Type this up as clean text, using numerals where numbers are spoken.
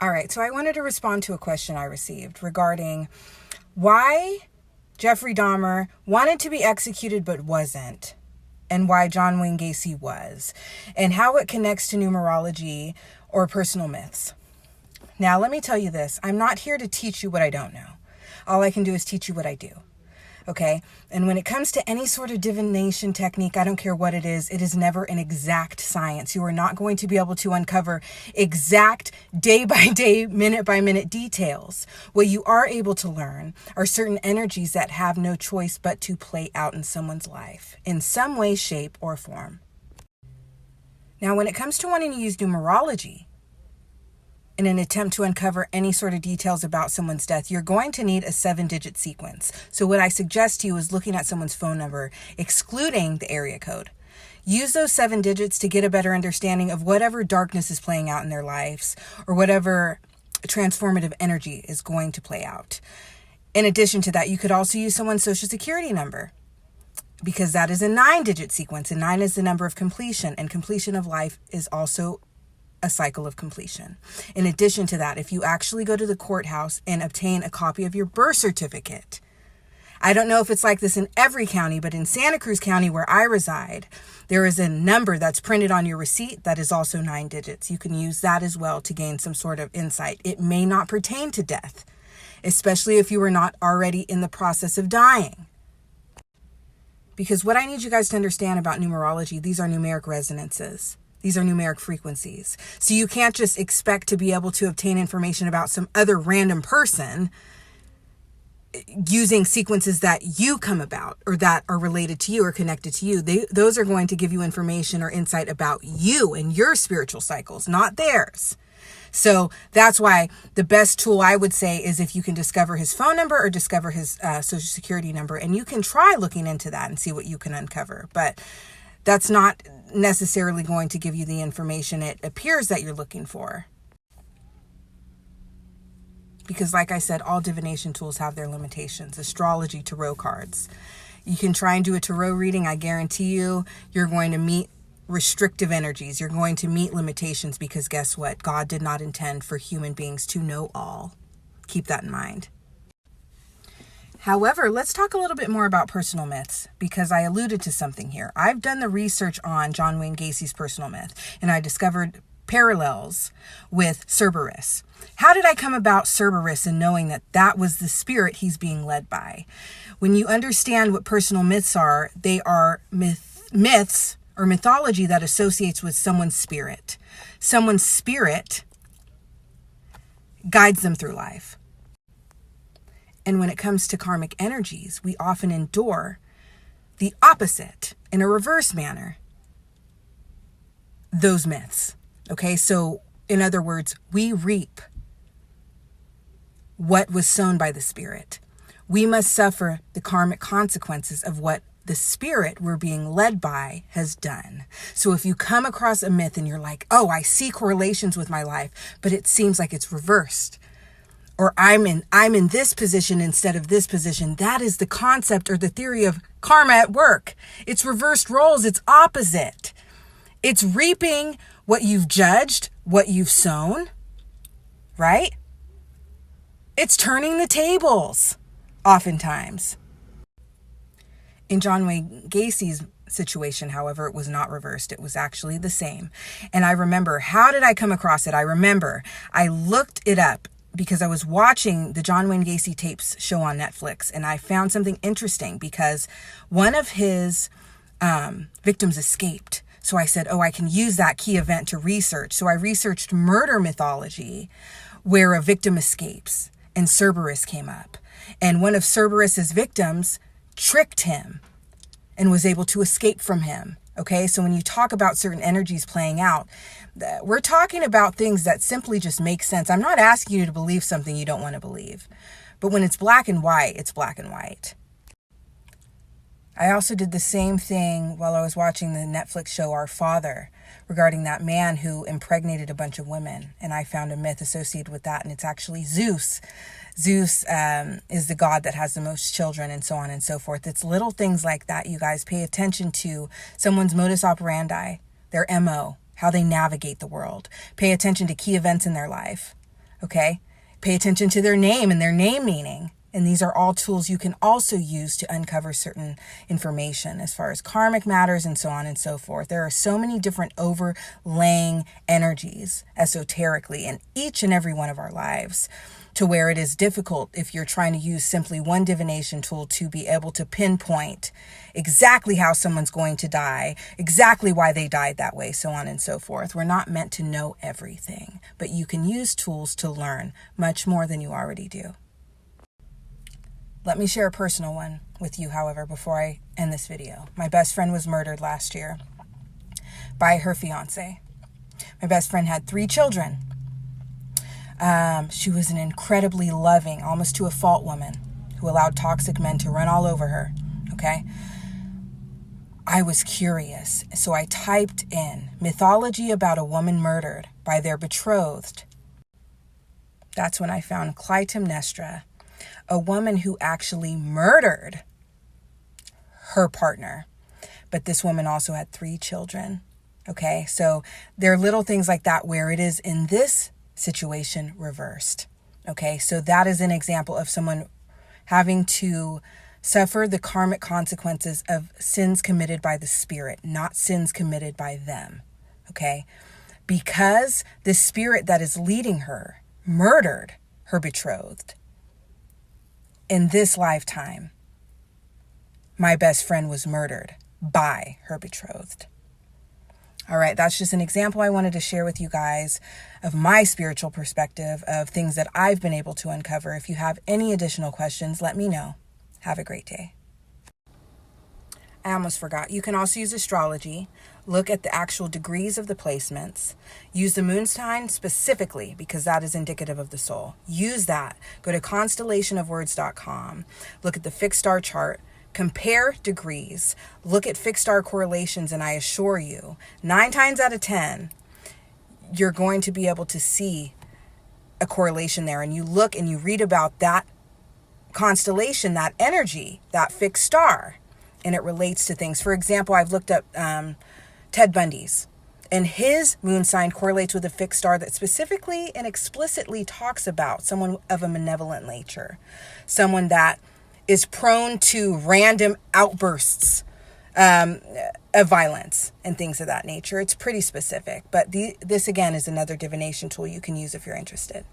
All right, so I wanted to respond to a question I received regarding why Jeffrey Dahmer wanted to be executed but wasn't, and why John Wayne Gacy was, and how it connects to numerology or personal myths. Now, let me tell you this. I'm not here to teach you what I don't know. All I can do is teach you what I do. Okay? And when it comes to any sort of divination technique, I don't care what it is never an exact science. You are not going to be able to uncover exact day by day, minute by minute details. What you are able to learn are certain energies that have no choice but to play out in someone's life in some way, shape, or form. Now, when it comes to wanting to use numerology in an attempt to uncover any sort of details about someone's death, you're going to need a 7-digit sequence. So what I suggest to you is looking at someone's phone number, excluding the area code. Use those 7 digits to get a better understanding of whatever darkness is playing out in their lives or whatever transformative energy is going to play out. In addition to that, you could also use someone's social security number, because that is a 9-digit sequence, and 9 is the number of completion, and completion of life is also a cycle of completion. In addition to that, if you actually go to the courthouse and obtain a copy of your birth certificate, I don't know if it's like this in every county, but in Santa Cruz County where I reside, there is a number that's printed on your receipt that is also 9 digits. You can use that as well to gain some sort of insight. It may not pertain to death, especially if you were not already in the process of dying. Because what I need you guys to understand about numerology, these are numeric resonances. These are numeric frequencies. So you can't just expect to be able to obtain information about some other random person using sequences that you come about or that are related to you or connected to you. Those are going to give you information or insight about you and your spiritual cycles, not theirs. So that's why the best tool I would say is if you can discover his phone number or discover his social security number, and you can try looking into that and see what you can uncover. But that's not necessarily going to give you the information it appears that you're looking for. Because like I said, all divination tools have their limitations. Astrology, tarot cards. You can try and do a tarot reading. I guarantee you're going to meet restrictive energies. You're going to meet limitations because guess what? God did not intend for human beings to know all. Keep that in mind. However, let's talk a little bit more about personal myths, because I alluded to something here. I've done the research on John Wayne Gacy's personal myth, and I discovered parallels with Cerberus. How did I come about Cerberus and knowing that that was the spirit he's being led by? When you understand what personal myths are, they are myths or mythology that associates with someone's spirit. Someone's spirit guides them through life. And when it comes to karmic energies, we often endure the opposite in a reverse manner. Those myths. Okay, so in other words, we reap what was sown by the spirit. We must suffer the karmic consequences of what the spirit we're being led by has done. So if you come across a myth and you're like, oh, I see correlations with my life, but it seems like it's reversed, or I'm in this position instead of this position, that is the concept or the theory of karma at work. It's reversed roles. It's opposite. It's reaping what you've judged, what you've sown, right? It's turning the tables, oftentimes. In John Wayne Gacy's situation, however, it was not reversed. It was actually the same. And I remember, how did I come across it? I remember I looked it up because I was watching the John Wayne Gacy tapes show on Netflix, and I found something interesting because one of his victims escaped. So I said, oh, I can use that key event to research. So I researched murder mythology where a victim escapes, and Cerberus came up. And one of Cerberus's victims tricked him and was able to escape from him. Okay, so when you talk about certain energies playing out, we're talking about things that simply just make sense. I'm not asking you to believe something you don't want to believe. But when it's black and white, it's black and white. I also did the same thing while I was watching the Netflix show Our Father regarding that man who impregnated a bunch of women. And I found a myth associated with that, and it's actually Zeus. Zeus is the god that has the most children, and so on and so forth. It's little things like that, you guys. Pay attention to someone's modus operandi, their MO, how they navigate the world. Pay attention to key events in their life. Okay? Pay attention to their name and their name meaning. And these are all tools you can also use to uncover certain information as far as karmic matters and so on and so forth. There are so many different overlaying energies esoterically in each and every one of our lives, to where it is difficult if you're trying to use simply one divination tool to be able to pinpoint exactly how someone's going to die, exactly why they died that way, so on and so forth. We're not meant to know everything, but you can use tools to learn much more than you already do. Let me share a personal one with you, however, before I end this video. My best friend was murdered last year by her fiance. My best friend had 3 children. She was an incredibly loving, almost to a fault woman who allowed toxic men to run all over her. Okay? I was curious, so I typed in mythology about a woman murdered by their betrothed. That's when I found Clytemnestra, a woman who actually murdered her partner. But this woman also had 3 children. Okay? So there are little things like that where it is in this situation reversed. Okay, so that is an example of someone having to suffer the karmic consequences of sins committed by the spirit, not sins committed by them. Okay, because the spirit that is leading her murdered her betrothed. In this lifetime, my best friend was murdered by her betrothed. All right, that's just an example I wanted to share with you guys of my spiritual perspective of things that I've been able to uncover. If you have any additional questions, let me know. Have a great day. I almost forgot. You can also use astrology. Look at the actual degrees of the placements. Use the moon sign specifically because that is indicative of the soul. Use that. Go to constellationofwords.com. Look at the fixed star chart. Compare degrees, look at fixed star correlations, and I assure you, 9 times out of 10, you're going to be able to see a correlation there. And you look and you read about that constellation, that energy, that fixed star, and it relates to things. For example, I've looked up Ted Bundy's, and his moon sign correlates with a fixed star that specifically and explicitly talks about someone of a malevolent nature, someone that is prone to random outbursts of violence and things of that nature. It's pretty specific, but this again is another divination tool you can use if you're interested.